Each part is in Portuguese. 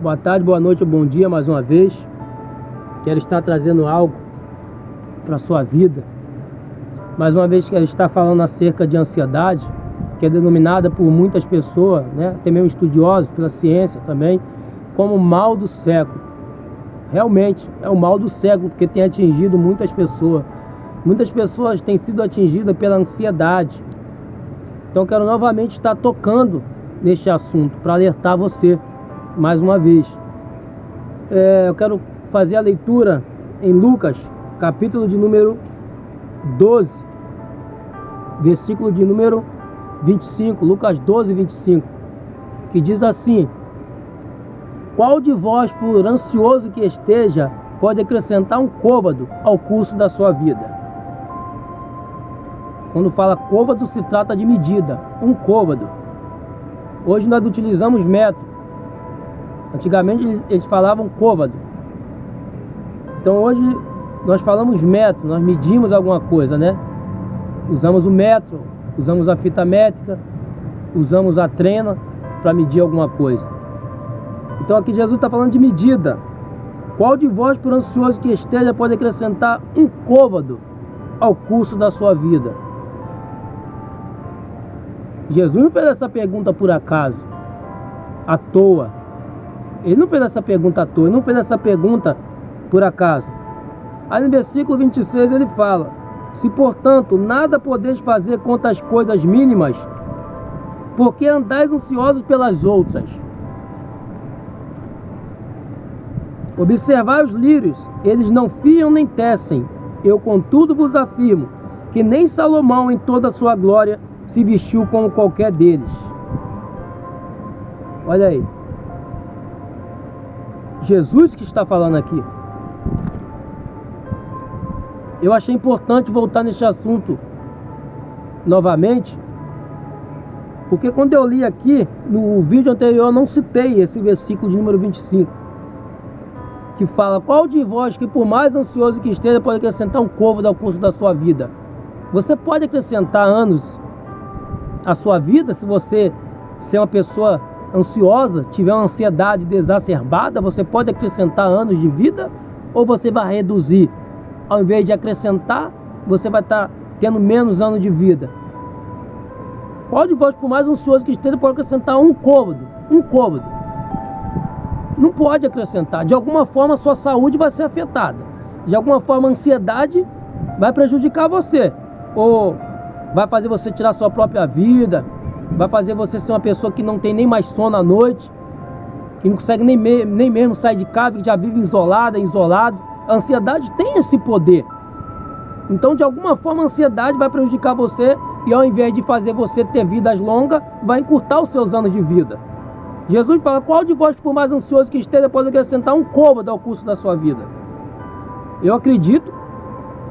Boa tarde, boa noite ou bom dia mais uma vez. Quero estar trazendo algo para a sua vida. Mais uma vez quero estar falando acerca de ansiedade, que é denominada por muitas pessoas, até mesmo estudiosos, pela ciência também, como o mal do século. Realmente é o mal do século, porque tem atingido muitas pessoas. Muitas pessoas têm sido atingidas pela ansiedade. Então quero novamente estar tocando neste assunto para alertar você mais uma vez. Eu quero fazer a leitura em Lucas, capítulo de número 12, versículo de número 25, Lucas 12, 25, que diz assim: qual de vós, por ansioso que esteja, pode acrescentar um côvado ao curso da sua vida? Quando fala côvado, se trata de medida, um côvado. Hoje nós utilizamos metro. Antigamente eles falavam côvado. Então hoje nós falamos metro, nós medimos alguma coisa, Usamos o metro, usamos a fita métrica, usamos a trena para medir alguma coisa. Então aqui Jesus está falando de medida. Qual de vós, por ansioso que esteja, pode acrescentar um côvado ao curso da sua vida? Jesus não fez essa pergunta por acaso, à toa. Ele não fez essa pergunta à toa, ele não fez essa pergunta por acaso. Aí no versículo 26 ele fala: se portanto nada podeis fazer contra as coisas mínimas, porque andais ansiosos pelas outras? Observai os lírios, eles não fiam nem tecem. Eu contudo vos afirmo que nem Salomão em toda a sua glória se vestiu como qualquer deles. Olha aí, Jesus que está falando aqui. Eu achei importante voltar nesse assunto novamente, porque quando eu li aqui no vídeo anterior eu não citei esse versículo de número 25, que fala: qual de vós que, por mais ansioso que esteja, pode acrescentar um côvado ao curso da sua vida? Você pode acrescentar anos à sua vida se você ser uma pessoa ansiosa, tiver uma ansiedade exacerbada. Você pode acrescentar anos de vida, ou você vai reduzir? Ao invés de acrescentar, você vai estar tendo menos anos de vida. Qual de vós, por mais ansioso que esteja, pode acrescentar um côvado? Um côvado. Não pode acrescentar. De alguma forma a sua saúde vai ser afetada. De alguma forma a ansiedade vai prejudicar você. Ou vai fazer você tirar sua própria vida. Vai fazer você ser uma pessoa que não tem nem mais sono à noite, que não consegue nem mesmo sair de casa, que já vive isolado. A ansiedade tem esse poder. Então de alguma forma a ansiedade vai prejudicar você, e ao invés de fazer você ter vidas longas, vai encurtar os seus anos de vida. Jesus fala: qual de vós, por mais ansioso que esteja, pode acrescentar um côvado ao curso da sua vida? Eu acredito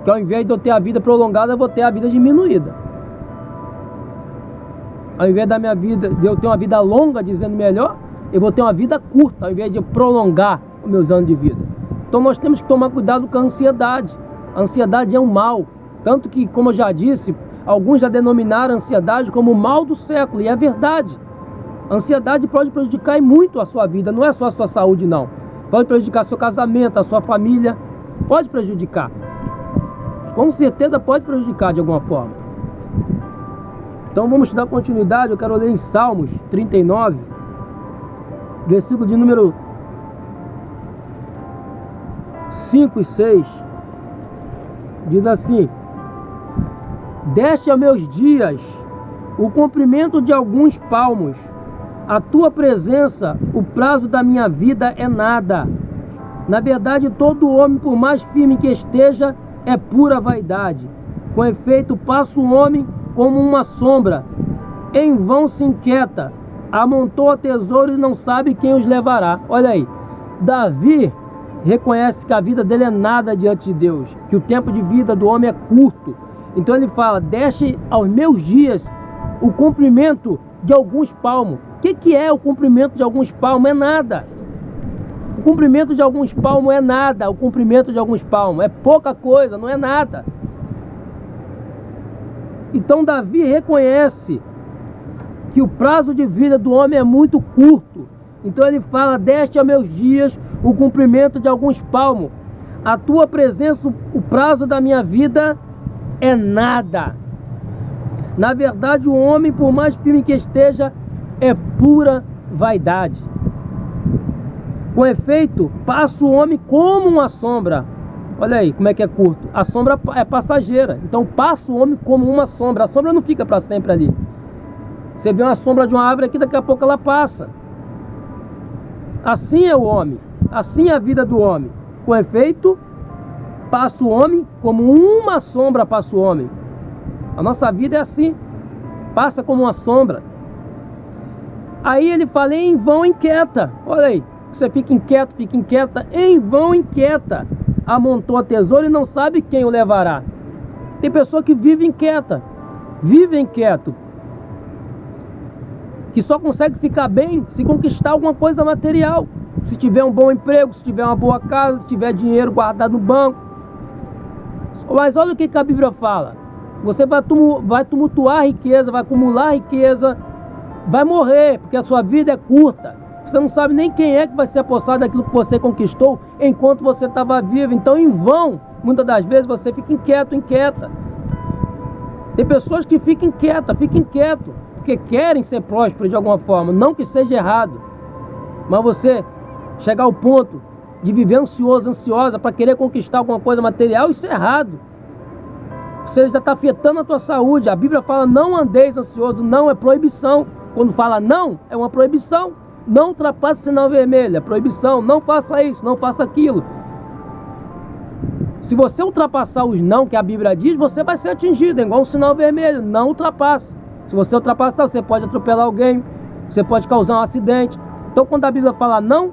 que ao invés de eu ter a vida prolongada, eu vou ter a vida diminuída. Ao invés da minha vida, de eu ter uma vida longa, dizendo melhor, eu vou ter uma vida curta, ao invés de eu prolongar os meus anos de vida. Então nós temos que tomar cuidado com a ansiedade. A ansiedade é um mal. Tanto que, como eu já disse, alguns já denominaram a ansiedade como o mal do século. E é verdade. A ansiedade pode prejudicar muito a sua vida. Não é só a sua saúde, não. Pode prejudicar seu casamento, a sua família. Pode prejudicar. Com certeza pode prejudicar de alguma forma. Então vamos dar continuidade. Eu quero ler em Salmos 39, versículo de número 5 e 6. Diz assim: deste a meus dias o comprimento de alguns palmos, a tua presença, o prazo da minha vida é nada. Na verdade, todo homem, por mais firme que esteja, é pura vaidade. Com efeito, passa o homem como uma sombra, em vão se inquieta, amontoa tesouros e não sabe quem os levará. Olha aí, Davi reconhece que a vida dele é nada diante de Deus, que o tempo de vida do homem é curto. Então ele fala: deste aos meus dias o comprimento de alguns palmos. O que é o comprimento de alguns palmos? É nada. O comprimento de alguns palmos é nada. O comprimento de alguns palmos é pouca coisa, não é nada. Então Davi reconhece que o prazo de vida do homem é muito curto. Então ele fala: deste a meus dias o cumprimento de alguns palmos. A tua presença, o prazo da minha vida é nada. Na verdade, o homem, por mais firme que esteja, é pura vaidade. Com efeito, passa o homem como uma sombra. Olha aí como é que é curto. A sombra é passageira. Então passa o homem como uma sombra. A sombra não fica para sempre ali. Você vê uma sombra de uma árvore aqui, daqui a pouco ela passa. Assim é o homem. Assim é a vida do homem. Com efeito, passa o homem como uma sombra passa o homem. A nossa vida é assim. Passa como uma sombra. Aí ele fala: em vão inquieta. Olha aí. Você fica inquieto, fica inquieta. Em vão inquieta. Amontou a tesouro e não sabe quem o levará. Tem pessoa que vive inquieta. Vive inquieto. Que só consegue ficar bem se conquistar alguma coisa material. Se tiver um bom emprego, se tiver uma boa casa, se tiver dinheiro guardado no banco. Mas olha o que a Bíblia fala. Você vai tumultuar a riqueza, vai acumular a riqueza, vai morrer, porque a sua vida é curta. Você não sabe nem quem é que vai ser apossado daquilo que você conquistou enquanto você estava vivo. Então, em vão, muitas das vezes você fica inquieto, inquieta. Tem pessoas que ficam inquietas, porque querem ser prósperos de alguma forma. Não que seja errado, mas você chegar ao ponto de viver ansioso, ansiosa para querer conquistar alguma coisa material, isso é errado. Você já está afetando a tua saúde. A Bíblia fala: não andeis ansioso. Não, é proibição. Quando fala não, é uma proibição. Não ultrapasse o sinal vermelho, é proibição. Não faça isso, não faça aquilo. Se você ultrapassar os não que a Bíblia diz, você vai ser atingido, é igual um sinal vermelho. Não ultrapasse. Se você ultrapassar, você pode atropelar alguém, você pode causar um acidente. Então, quando a Bíblia fala não,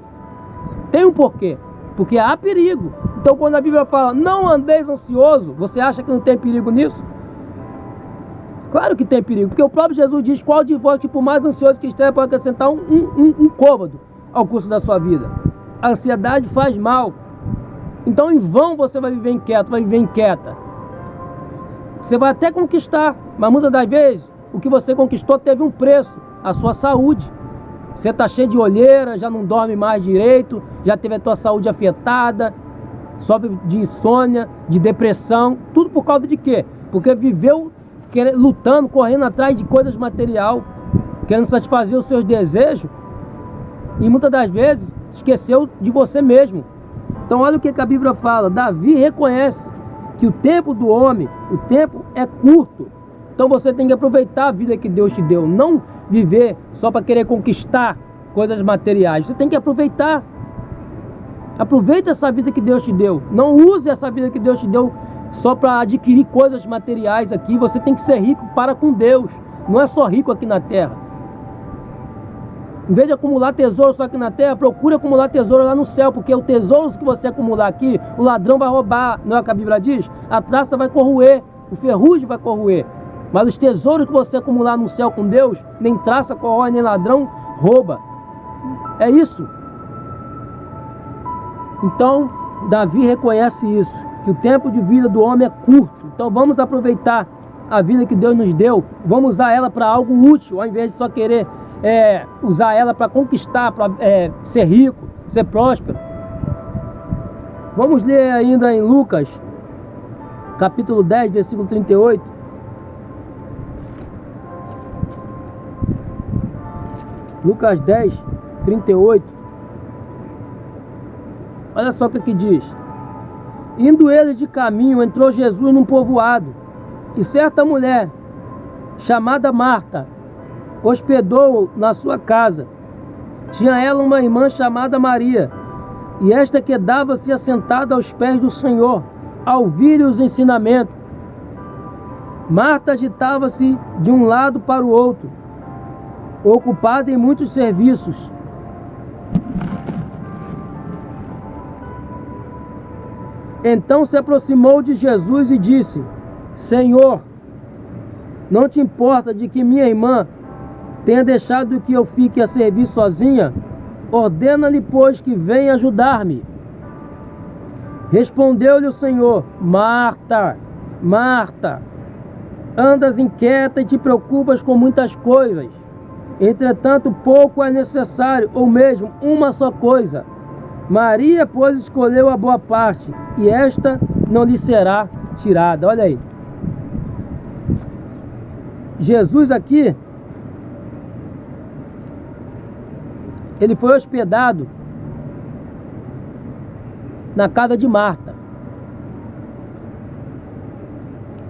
tem um porquê. Porque há perigo. Então, quando a Bíblia fala: não andeis ansioso, você acha que não tem perigo nisso? Claro que tem perigo, porque o próprio Jesus diz: qual de vós que por mais ansioso que esteja pode acrescentar um côvado ao curso da sua vida? A ansiedade faz mal. Então, em vão você vai viver inquieto, vai viver inquieta. Você vai até conquistar, mas muitas das vezes o que você conquistou teve um preço: a sua saúde. Você está cheio de olheira, já não dorme mais direito, já teve a tua saúde afetada, sofre de insônia, de depressão. Tudo por causa de quê? Porque viveu lutando, correndo atrás de coisas material, querendo satisfazer os seus desejos, e muitas das vezes esqueceu de você mesmo. Então olha o que a Bíblia fala. Davi reconhece que o tempo do homem, o tempo é curto. Então você tem que aproveitar a vida que Deus te deu, não viver só para querer conquistar coisas materiais. Você tem que aproveitar. Aproveita essa vida que Deus te deu. Não use essa vida que Deus te deu só para adquirir coisas materiais aqui. Você tem que ser rico para com Deus. Não é só rico aqui na terra. Em vez de acumular tesouro só aqui na terra, procure acumular tesouro lá no céu, porque o tesouro que você acumular aqui, o ladrão vai roubar. Não é o que a Bíblia diz? A traça vai corroer, o ferrugem vai corroer. Mas os tesouros que você acumular no céu com Deus, nem traça corrói, nem ladrão rouba. É isso. Então, Davi reconhece isso, que o tempo de vida do homem é curto. Então vamos aproveitar a vida que Deus nos deu, vamos usar ela para algo útil, ao invés de só querer usar ela para conquistar, para ser rico, ser próspero. Vamos ler ainda em Lucas, capítulo 10, versículo 38. Lucas 10, 38. Olha só o que diz. Indo ele de caminho, entrou Jesus num povoado, e certa mulher, chamada Marta, hospedou-o na sua casa. Tinha ela uma irmã chamada Maria, e esta quedava-se assentada aos pés do Senhor, a ouvir os ensinamentos. Marta agitava-se de um lado para o outro, ocupada em muitos serviços. Então se aproximou de Jesus e disse: Senhor, não te importa de que minha irmã tenha deixado que eu fique a servir sozinha? Ordena-lhe, pois, que venha ajudar-me. Respondeu-lhe o Senhor: Marta, Marta, andas inquieta e te preocupas com muitas coisas, Entretanto, pouco é necessário, ou mesmo uma só coisa. Maria, pois, escolheu a boa parte, e esta não lhe será tirada. Olha aí. Jesus aqui, ele foi hospedado na casa de Marta.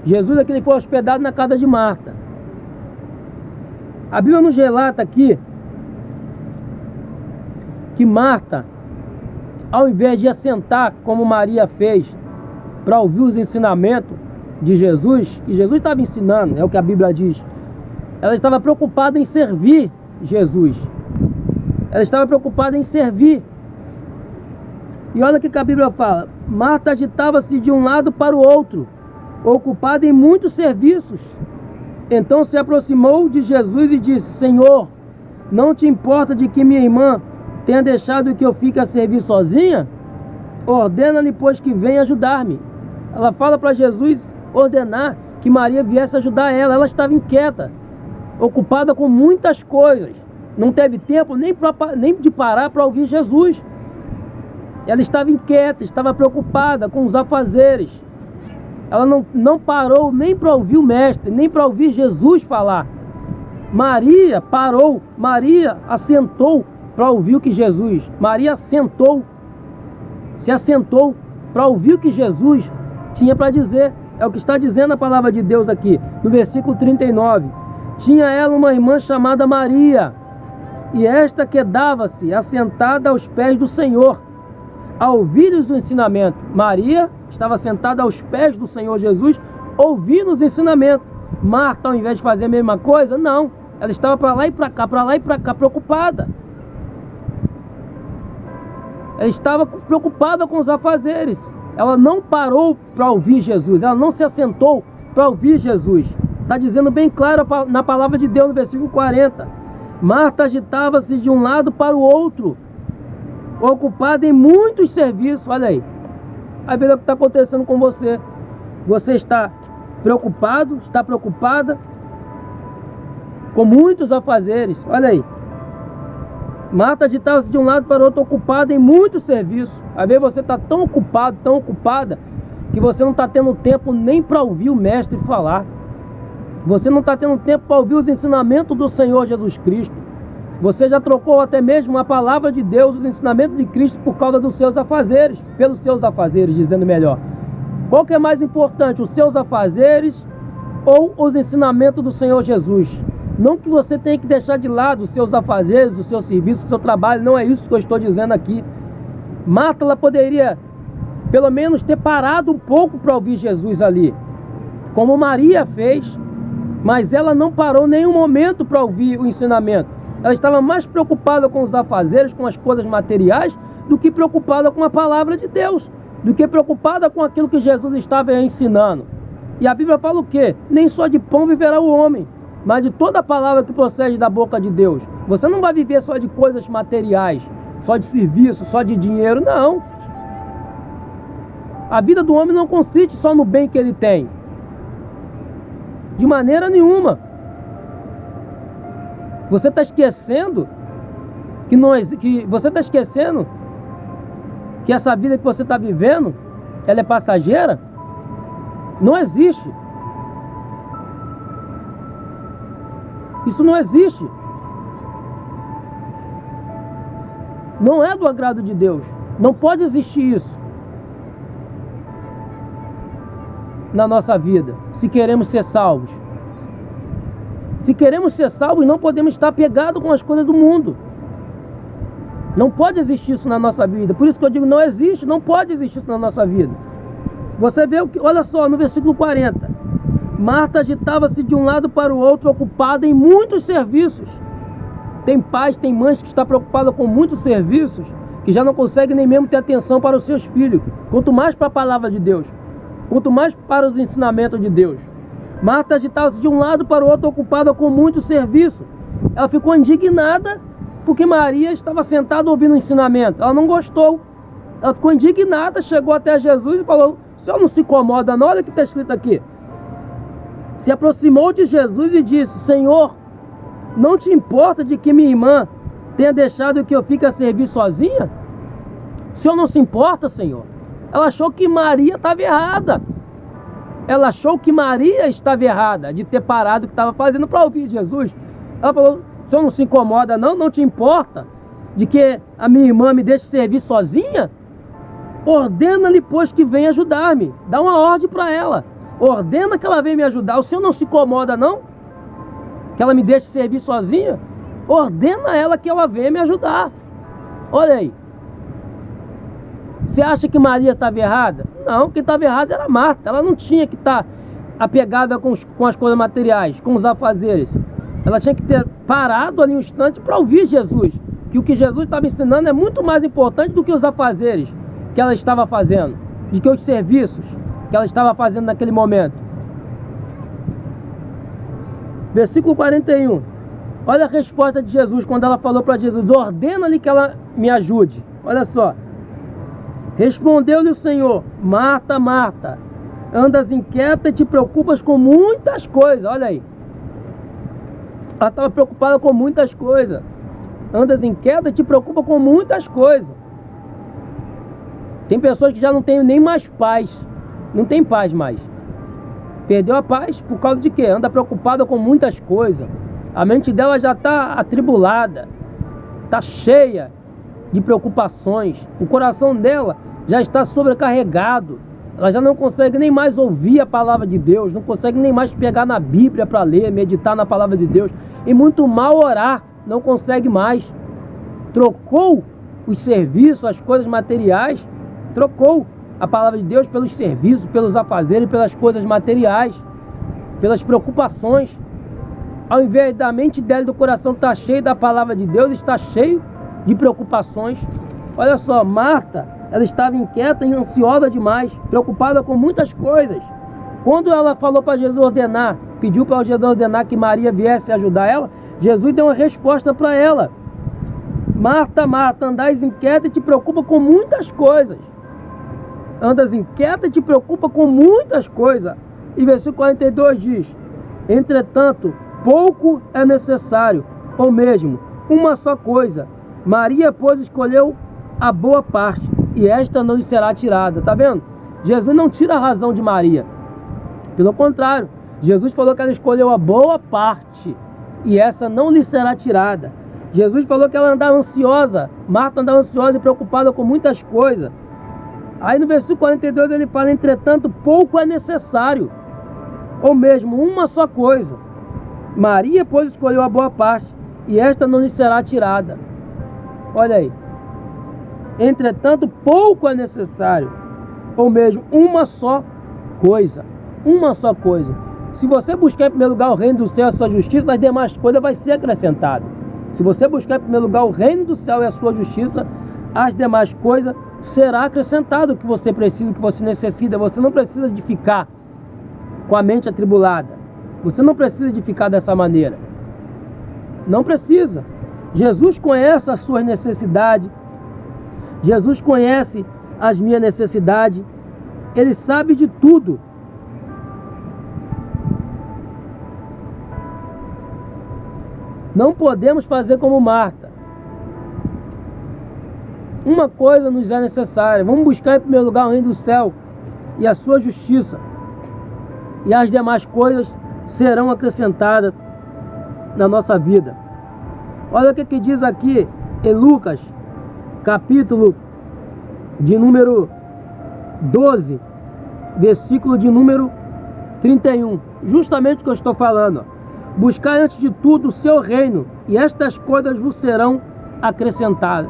Jesus aqui, ele foi hospedado na casa de Marta. A Bíblia nos relata aqui que Marta, ao invés de assentar como Maria fez para ouvir os ensinamentos de Jesus, que Jesus estava ensinando, é o que a Bíblia diz, ela estava preocupada em servir Jesus. Ela estava preocupada em servir. E olha o que a Bíblia fala: Marta agitava-se de um lado para o outro, ocupada em muitos serviços. Então se aproximou de Jesus e disse: Senhor, não te importa de que minha irmã tenha deixado que eu fique a servir sozinha? Ordena-lhe, pois, que venha ajudar-me. Ela fala para Jesus ordenar que Maria viesse ajudar ela. Ela estava inquieta, ocupada com muitas coisas. Não teve tempo nem de parar para ouvir Jesus. Ela estava inquieta, estava preocupada com os afazeres. Ela não parou nem para ouvir o Mestre, nem para ouvir Jesus falar. Maria parou, Maria assentou para ouvir o que Jesus. Maria se assentou para ouvir o que Jesus tinha para dizer. É o que está dizendo a palavra de Deus aqui, no versículo 39. Tinha ela uma irmã chamada Maria, e esta quedava-se assentada aos pés do Senhor, a ouvir-lhes o ensinamento. Maria estava sentada aos pés do Senhor Jesus, ouvindo os ensinamentos. Marta, ao invés de fazer a mesma coisa, não. Ela estava para lá e para cá, preocupada. Ela estava preocupada com os afazeres. Ela não parou para ouvir Jesus. Ela não se assentou para ouvir Jesus. Está dizendo bem claro na palavra de Deus, no versículo 40. Marta agitava-se de um lado para o outro, ocupada em muitos serviços. Olha aí. Aí vê o que está acontecendo com você. Você está preocupado, está preocupada com muitos afazeres. Olha aí. Marta agitava-se de um lado para o outro, ocupada em muitos serviços. Às vezes você está tão ocupado, tão ocupada, que você não está tendo tempo nem para ouvir o Mestre falar. Você não está tendo tempo para ouvir os ensinamentos do Senhor Jesus Cristo. Você já trocou até mesmo a palavra de Deus, os ensinamentos de Cristo, por causa dos seus afazeres, pelos seus afazeres, dizendo melhor. Qual que é mais importante, os seus afazeres ou os ensinamentos do Senhor Jesus? Não que você tenha que deixar de lado os seus afazeres, o seu serviço, o seu trabalho, não é isso que eu estou dizendo aqui. Marta, ela poderia pelo menos ter parado um pouco para ouvir Jesus ali, como Maria fez, mas ela não parou nenhum momento para ouvir o ensinamento. Ela estava mais preocupada com os afazeres, com as coisas materiais, do que preocupada com a palavra de Deus, do que preocupada com aquilo que Jesus estava ensinando. E a Bíblia fala o quê? Nem só de pão viverá o homem, mas de toda a palavra que procede da boca de Deus. Você não vai viver só de coisas materiais, só de serviço, só de dinheiro, não. A vida do homem não consiste só no bem que ele tem. De maneira nenhuma. Você está esquecendo que essa vida que você está vivendo, ela é passageira? Não existe. Isso não existe. Não é do agrado de Deus. Não pode existir isso na nossa vida, se queremos ser salvos. Se queremos ser salvos, não podemos estar pegados com as coisas do mundo. Não pode existir isso na nossa vida. Por isso que eu digo, não existe, não pode existir isso na nossa vida. Você vê o que, olha só, no versículo 40. Marta agitava-se de um lado para o outro, ocupada em muitos serviços. Tem pais, tem mães que estão preocupadas com muitos serviços, que já não conseguem nem mesmo ter atenção para os seus filhos. Quanto mais para a palavra de Deus, quanto mais para os ensinamentos de Deus. Marta agitava-se de um lado para o outro, ocupada com muito serviço. Ela ficou indignada porque Maria estava sentada ouvindo o ensinamento. Ela não gostou. Ela ficou indignada, chegou até Jesus e falou: o senhor não se incomoda não? Olha o que está escrito aqui. Se aproximou de Jesus e disse: Senhor, não te importa de que minha irmã tenha deixado que eu fique a servir sozinha? O Senhor não se importa, Senhor? Ela achou que Maria estava errada. Ela achou que Maria estava errada de ter parado o que estava fazendo para ouvir Jesus. Ela falou, o Senhor não se incomoda não? Não te importa de que a minha irmã me deixe servir sozinha? Ordena-lhe, pois, que venha ajudar-me. Dá uma ordem para ela. Ordena que ela venha me ajudar. O Senhor não se incomoda não? Que ela me deixe servir sozinha? Ordena a ela que ela venha me ajudar. Olha aí. Você acha que Maria estava errada? Não, quem estava errada era Marta. Ela não tinha que estar apegada com as coisas materiais, com os afazeres. Ela tinha que ter parado ali um instante para ouvir Jesus. Que o que Jesus estava ensinando é muito mais importante do que os afazeres que ela estava fazendo, do que os serviços que ela estava fazendo naquele momento. Versículo 41. Olha a resposta de Jesus quando ela falou para Jesus, ordena-lhe que ela me ajude. Olha só. Respondeu-lhe o Senhor, Marta, Marta, andas inquieta e te preocupas com muitas coisas. Olha aí. Ela estava preocupada com muitas coisas. Andas inquieta e te preocupa com muitas coisas. Tem pessoas que já não têm nem mais paz. Não tem paz mais. Perdeu a paz por causa de quê? Anda preocupada com muitas coisas. A mente dela já está atribulada. Está cheia de preocupações. O coração dela já está sobrecarregado. Ela já não consegue nem mais ouvir a palavra de Deus. Não consegue nem mais pegar na Bíblia para ler, meditar na palavra de Deus. E muito mal orar. Não consegue mais. Trocou os serviços, as coisas materiais. Trocou a palavra de Deus pelos serviços, pelos afazeres, pelas coisas materiais, pelas preocupações. Ao invés da mente dela e do coração estar cheio da palavra de Deus, está cheio de preocupações. Olha só, Marta, ela estava inquieta e ansiosa demais, preocupada com muitas coisas. Quando ela falou para Jesus ordenar, pediu para Jesus ordenar que Maria viesse ajudar ela, Jesus deu uma resposta para ela. Marta, Marta, andais inquieta e te preocupa com muitas coisas. Andas inquieta e te preocupa com muitas coisas. E versículo 42 diz, entretanto, pouco é necessário, ou mesmo, uma só coisa. Maria, pois, escolheu a boa parte, e esta não lhe será tirada. Tá vendo? Jesus não tira a razão de Maria. Pelo contrário, Jesus falou que ela escolheu a boa parte, e essa não lhe será tirada. Jesus falou que ela andava ansiosa, Marta andava ansiosa e preocupada com muitas coisas. Aí no versículo 42 ele fala, entretanto, pouco é necessário, ou mesmo uma só coisa. Maria, pois, escolheu a boa parte, e esta não lhe será tirada. Olha aí. Entretanto, pouco é necessário, ou mesmo uma só coisa. Uma só coisa. Se você buscar em primeiro lugar o reino do céu e a sua justiça, as demais coisas vai ser acrescentado. Se você buscar em primeiro lugar o reino do céu e a sua justiça, as demais coisas será acrescentado o que você precisa, o que você necessita. Você não precisa de ficar com a mente atribulada. Você não precisa de ficar dessa maneira. Não precisa. Jesus conhece as suas necessidades. Jesus conhece as minhas necessidades. Ele sabe de tudo. Não podemos fazer como Marta. Uma coisa nos é necessária. Vamos buscar em primeiro lugar o reino do céu e a sua justiça. E as demais coisas serão acrescentadas na nossa vida. Olha o que diz aqui em Lucas, capítulo de número 12, versículo de número 31. Justamente o que eu estou falando. Buscar antes de tudo o seu reino, e estas coisas vos serão acrescentadas.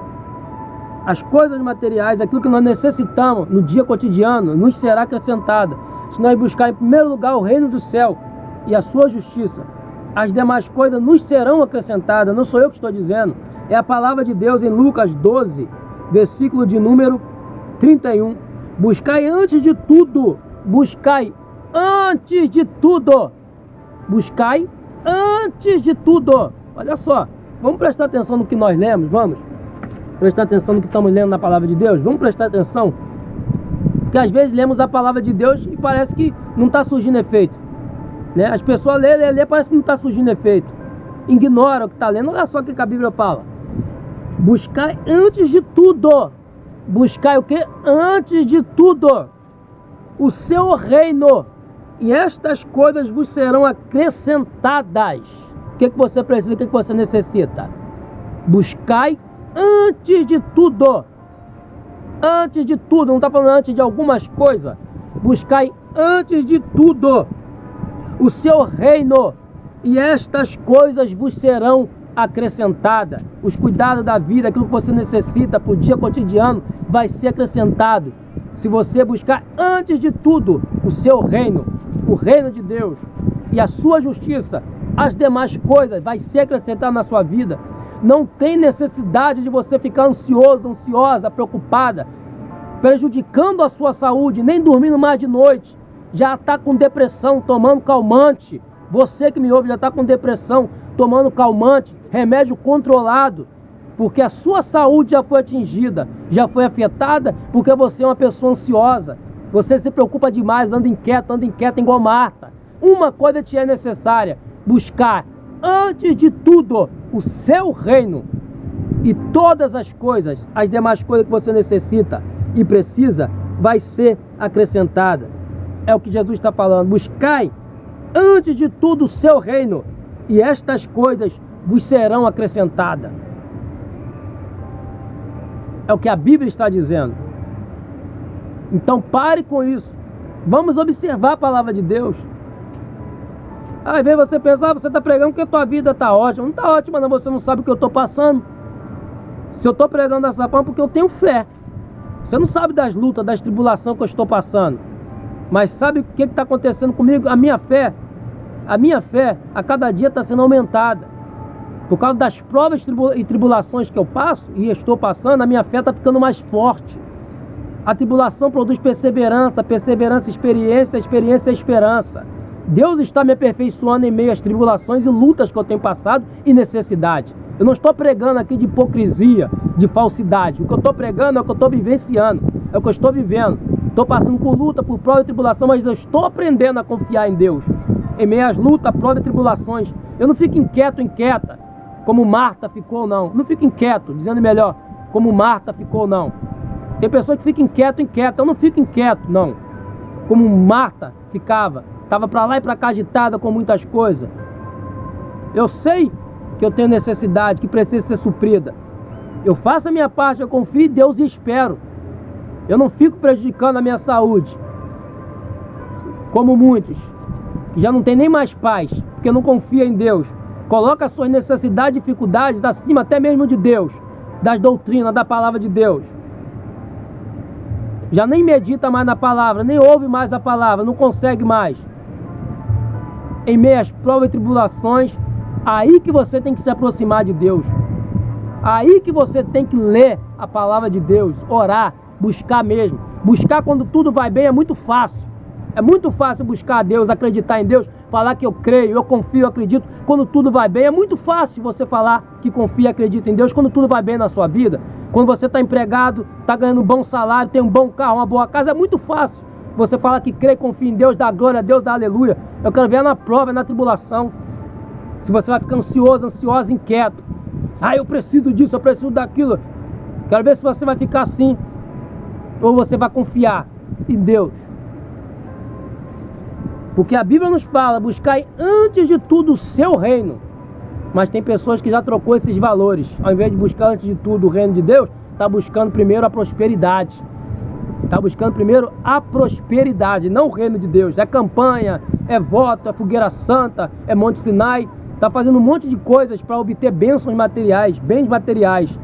As coisas materiais, aquilo que nós necessitamos no dia cotidiano, nos será acrescentado. Se nós buscar em primeiro lugar o reino do céu e a sua justiça, as demais coisas nos serão acrescentadas. Não sou eu que estou dizendo, é a palavra de Deus em Lucas 12, versículo de número 31. Buscai antes de tudo, buscai antes de tudo, buscai antes de tudo. Olha só, vamos prestar atenção no que nós lemos, vamos prestar atenção no que estamos lendo na palavra de Deus, vamos prestar atenção, porque às vezes lemos a palavra de Deus e parece que não está surgindo efeito, né? As pessoas lê, parece que não está surgindo efeito. ignora o que está lendo. Olha só o que a Bíblia fala. Buscai antes de tudo. Buscai o que? Antes de tudo o seu reino, e estas coisas vos serão acrescentadas. O que você precisa, o que você necessita? Buscai antes de tudo. Antes de tudo, não está falando antes de algumas coisas. Buscai antes de tudo o seu reino, e estas coisas vos serão acrescentadas. Os cuidados da vida, aquilo que você necessita para o dia cotidiano, vai ser acrescentado. Se você buscar antes de tudo o seu reino, o reino de Deus e a sua justiça, as demais coisas vai ser acrescentado na sua vida. Não tem necessidade de você ficar ansioso, ansiosa, preocupada, prejudicando a sua saúde, nem dormindo mais de noite. Já está com depressão, tomando calmante. Você que me ouve já está com depressão, tomando calmante, remédio controlado, porque a sua saúde já foi atingida, já foi afetada, porque você é uma pessoa ansiosa. Você se preocupa demais, anda inquieta igual Marta. Uma coisa te é necessária: buscar antes de tudo o seu reino, e todas as coisas, as demais coisas que você necessita e precisa, vai ser acrescentada. É o que Jesus está falando. Buscai antes de tudo o seu reino, e estas coisas vos serão acrescentadas. É o que a Bíblia está dizendo. Então pare com isso. Vamos observar a palavra de Deus. Às vezes você pensa, você está pregando que a tua vida está ótima. Não está ótima não, você não sabe o que eu estou passando. Se eu estou pregando dessa forma, porque eu tenho fé. Você não sabe das lutas, das tribulações que eu estou passando. Mas sabe o que está acontecendo comigo? A minha fé a cada dia está sendo aumentada. Por causa das provas e tribulações que eu passo e estou passando, a minha fé está ficando mais forte. A tribulação produz perseverança, perseverança, experiência, experiência, esperança. Deus está me aperfeiçoando em meio às tribulações e lutas que eu tenho passado e necessidade. Eu não estou pregando aqui de hipocrisia, de falsidade. O que eu estou pregando é o que eu estou vivenciando, é o que eu estou vivendo. Estou passando por luta, por prova e tribulação, mas eu estou aprendendo a confiar em Deus. Em meio às lutas, provas e tribulações, eu não fico inquieta, como Marta ficou, não. Não fico inquieto, dizendo melhor, como Marta ficou, não. Tem pessoas que ficam inquieto. Eu não fico inquieto, não. Como Marta ficava. Estava para lá e para cá agitada com muitas coisas. Eu sei que eu tenho necessidade, que precisa ser suprida. Eu faço a minha parte, eu confio em Deus e espero. Eu não fico prejudicando a minha saúde, como muitos, que já não tem nem mais paz, porque não confia em Deus. Coloca as suas necessidades e dificuldades acima até mesmo de Deus, das doutrinas, da palavra de Deus. Já nem medita mais na palavra, nem ouve mais a palavra, não consegue mais. Em meio às provas e tribulações, aí que você tem que se aproximar de Deus. Aí que você tem que ler a palavra de Deus, orar, buscar mesmo. Buscar quando tudo vai bem é muito fácil. É muito fácil buscar a Deus, acreditar em Deus, falar que eu creio, eu confio, eu acredito. Quando tudo vai bem, é muito fácil você falar que confia e acredita em Deus quando tudo vai bem na sua vida. Quando você está empregado, está ganhando um bom salário, tem um bom carro, uma boa casa, é muito fácil você falar que crê, confia em Deus, dá glória a Deus, dá aleluia. Eu quero ver na prova, na tribulação. Se você vai ficar ansioso, ansiosa, inquieto. Ah, eu preciso disso, eu preciso daquilo. Quero ver se você vai ficar assim, ou você vai confiar em Deus. Porque a Bíblia nos fala, buscai antes de tudo o seu reino. Mas tem pessoas que já trocou esses valores. Ao invés de buscar antes de tudo o reino de Deus, está buscando primeiro a prosperidade. Está buscando primeiro a prosperidade, não o reino de Deus. É campanha, é voto, é fogueira santa, é Monte Sinai. Está fazendo um monte de coisas para obter bênçãos materiais, bens materiais.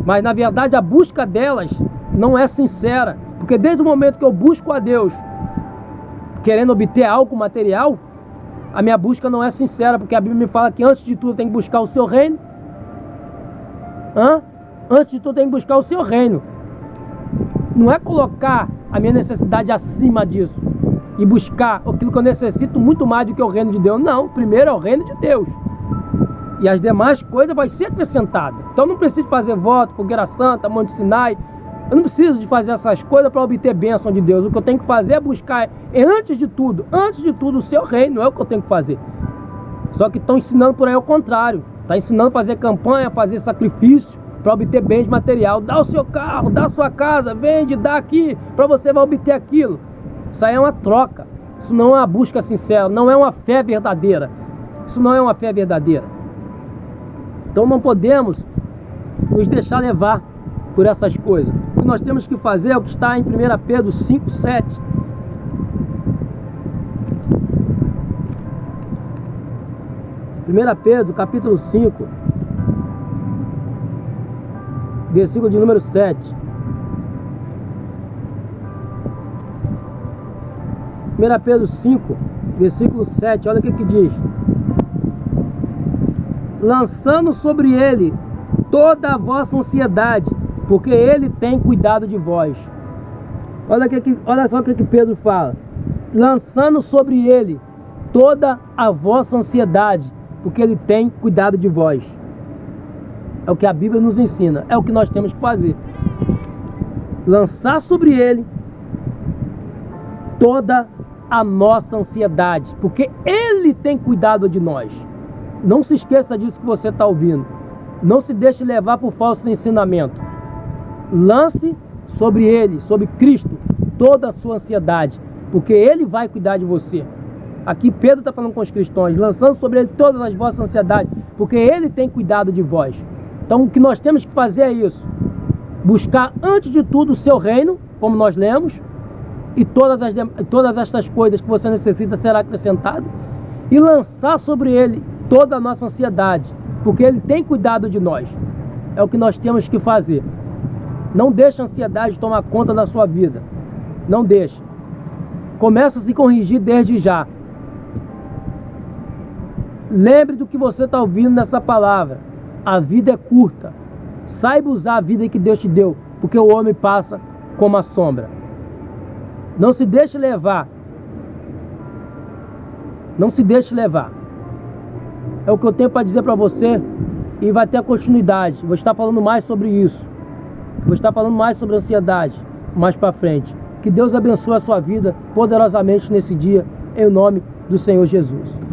Mas na verdade a busca delas não é sincera. Porque desde o momento que eu busco a Deus, querendo obter algo material, a minha busca não é sincera, porque a Bíblia me fala que antes de tudo tem que buscar o seu reino. Antes de tudo tem que buscar o seu reino. Não é colocar a minha necessidade acima disso e buscar aquilo que eu necessito muito mais do que o reino de Deus. Não, primeiro é o reino de Deus. E as demais coisas vai ser acrescentadas. Então não preciso fazer voto, fogueira santa, Monte Sinai. Eu não preciso de fazer essas coisas para obter bênção de Deus. O que eu tenho que fazer é buscar, antes de tudo o seu reino. É o que eu tenho que fazer. Só que estão ensinando por aí ao contrário. Está ensinando a fazer campanha, a fazer sacrifício para obter bens material. Dá o seu carro, dá a sua casa, vende, dá aqui, para você vai obter aquilo. Isso aí é uma troca. Isso não é uma busca sincera, não é uma fé verdadeira. Isso não é uma fé verdadeira. Então não podemos nos deixar levar por essas coisas. O que nós temos que fazer é o que está em 1 Pedro 5:7. 1 Pedro, capítulo 5, versículo de número 7. 1 Pedro 5, versículo 7, olha o que diz. Lançando sobre ele toda a vossa ansiedade, porque ele tem cuidado de vós. Olha só o que Pedro fala. Lançando sobre ele toda a vossa ansiedade, porque ele tem cuidado de vós. É o que a Bíblia nos ensina, é o que nós temos que fazer. Lançar sobre ele toda a nossa ansiedade, porque ele tem cuidado de nós. Não se esqueça disso que você está ouvindo. Não se deixe levar por falso ensinamento. Lance sobre ele, sobre Cristo, toda a sua ansiedade, porque ele vai cuidar de você. Aqui Pedro está falando com os cristãos, lançando sobre ele todas as vossas ansiedades, porque ele tem cuidado de vós. Então o que nós temos que fazer é isso. Buscar antes de tudo o seu reino, como nós lemos, e todas estas coisas que você necessita será acrescentado, e lançar sobre ele toda a nossa ansiedade, porque ele tem cuidado de nós. É o que nós temos que fazer. Não deixe a ansiedade tomar conta da sua vida. Não deixe. Começa a se corrigir desde já. Lembre do que você está ouvindo nessa palavra. A vida é curta. Saiba usar a vida que Deus te deu, porque o homem passa como a sombra. Não se deixe levar. Não se deixe levar. É o que eu tenho para dizer para você, e vai ter continuidade. Vou estar falando mais sobre isso. Vou estar falando mais sobre ansiedade mais para frente. Que Deus abençoe a sua vida poderosamente nesse dia, em nome do Senhor Jesus.